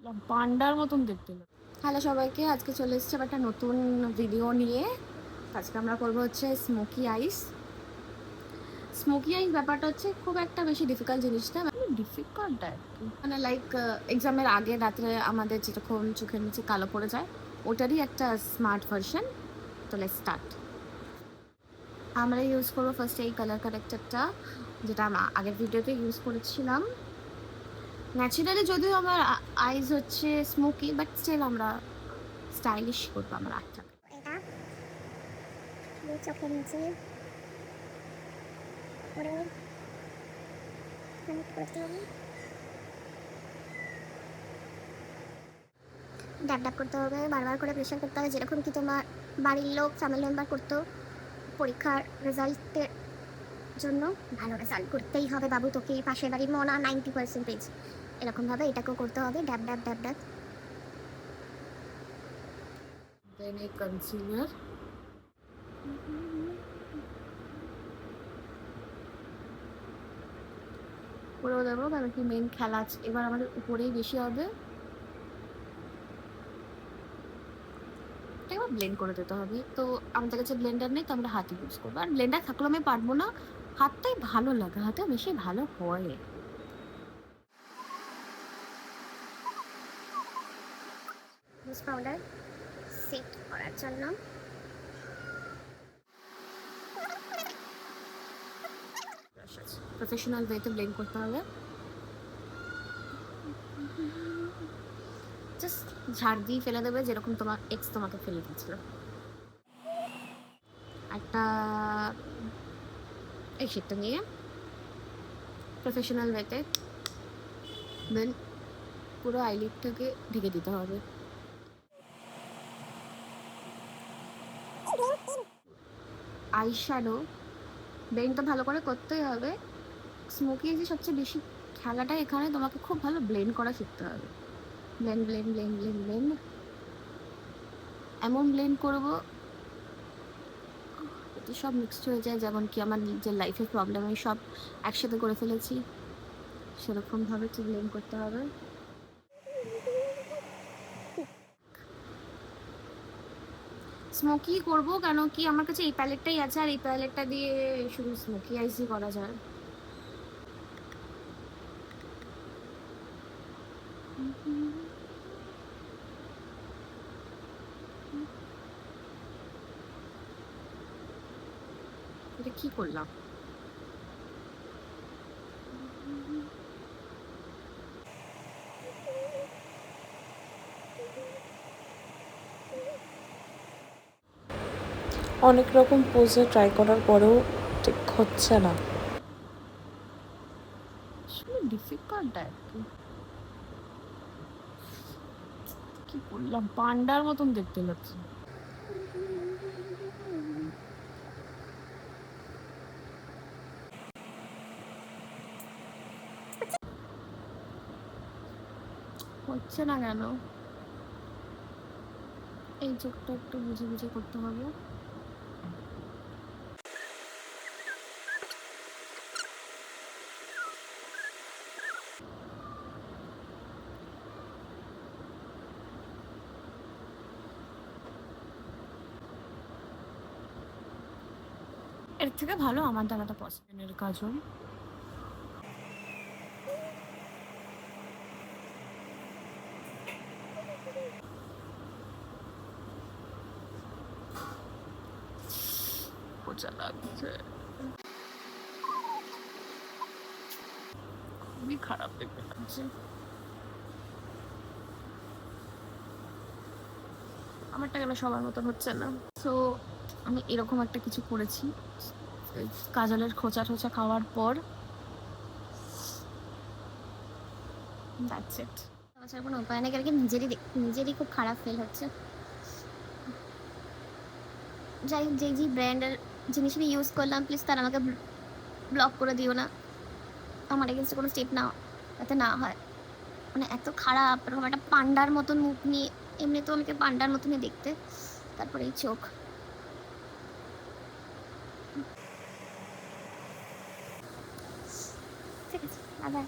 পান্ডার মতন দেখতে লাগে। হ্যালো সবাইকে, আজকে চলে এসেছি আবার একটা নতুন ভিডিও নিয়ে। আজকে আমরা করবো হচ্ছে স্মোকি আইস। স্মোকি আইস ব্যাপারটা হচ্ছে খুব একটা বেশি ডিফিকাল্ট জিনিস না, ডিফিকাল্ট আর কি। মানে লাইক এক্সামের আগে রাত্রে আমাদের যেরকম চোখের নিচে কালো পড়ে যায়, ওটারই একটা স্মার্ট ভার্সন। তো লেটস স্টার্ট। আমরা ইউজ করবো ফার্স্ট এই কালার কারেক্টারটা, যেটা আমরা আগের ভিডিওতে ইউজ করেছিলাম। ন্যাচারালি যদিও আমার আইস হচ্ছে স্মোকি, বাট স্টিল আমরা স্টাইলিশ করবো আমার আঁকটাকে। এটা চোখের নিচে করে কানেক্ট করতে হবে, ড্যাব ড্যাব করতে হবে, বারবার করে প্রেশার করতে হবে, যেরকম কি তোমার বাড়ির লোক ফ্যামিলি মেম্বার করতো পরীক্ষার রেজাল্টের জন্য। ভালো রেজাল্ট করতেই হবে বাবু, তোকে পাশের বাড়ির মনা 90% এরকমভাবে এটাকেও করতে হবে, ড্যাব ড্যাব ড্যাব ড্যাব। দেন এই কনসিলার। করেও দেবো, কারণ কি মেন খেলা আছে এবার আমাদের উপরেই বেশি হবে। এটা এবার ব্লেন্ড করে দিতে হবে। তো আমাদের কাছে ব্লেন্ডার নেই, তো আমরা হাত ইউজ করবো। আর ব্লেন্ডার থাকলেও আমি পারবো না, হাতটাই ভালো লাগে, হাতে বেশি ভালো হয়। লুজ পাউডার সেট করার জন্য প্রফেশনাল ওয়েতে ব্লেন্ড করতে হবে। জাস্ট ঝাড় দিয়ে ফেলে দেবে, যেরকম তোমার এক্স তোমাকে ফেলে দিয়েছিল। একটা এই শেটটা নিয়ে প্রফেশনাল ওয়েতে দেন পুরো আইলিডটাকে ঢেকে দিতে হবে। আই শ্যাডো ব্লেন্ড তো ভালো করে করতেই হবে। স্মোকি যে সবচেয়ে বেশি খেলাটা এখানে, তোমাকে খুব ভালো ব্লেন্ড করা শিখতে হবে। Blend blend blend blend blend এমন ব্লেন্ড করবো এতে সব মিক্সড হয়ে যায়, যেমন কি আমার নিজের লাইফের প্রবলেম আমি সব একসাথে করে ফেলেছি, সেরকমভাবে কি ব্লেন্ড করতে হবে। স্মোকি করবো কেন কি আমার কাছে এই প্যালেটটাই আছে, আর এই প্যালেটটা দিয়ে শুধু স্মোকি আইসই করা যায়। এটা কি করলাম? অনেক রকম পোজে ট্রাই করার পরেও ঠিক হচ্ছে না। আসলে ডিফিকাল্ট আর কি। কি বললাম, পান্ডার মতন দেখতে লাগছে। হচ্ছে না কেন? এই চোখটা একটু বুঝে বুঝে করতে হবে। এর থেকে ভালো আমার দ্বারাটা পছন্দ। এর কাজল। খোঁচা লাগছে, খুবই খারাপ দেখতে লাগছে। আমারটা কেন সবার মতন হচ্ছে না? সো আমি এরকম একটা কিছু করেছি কাজলের খোঁচা টোচা খাওয়ার পর। That's it. আমার কোনো উপায় নেই, কারণ কি নিজেরই খুব খারাপ ফিল হচ্ছে। যাই হোক, যে ব্র্যান্ডের জিনিস আমি ইউজ করলাম, প্লিজ তারা আমাকে ব্লক করে দিও না। আমার এগেনস্টে কোনো স্টেপ না যাতে না হয়। মানে এত খারাপ, এরকম একটা পান্ডার মতন মুখ নিয়ে, এমনি তো আমাকে পান্ডার মতনই দেখতে, তারপরে এই চোখ। ঠিক আছে, আবার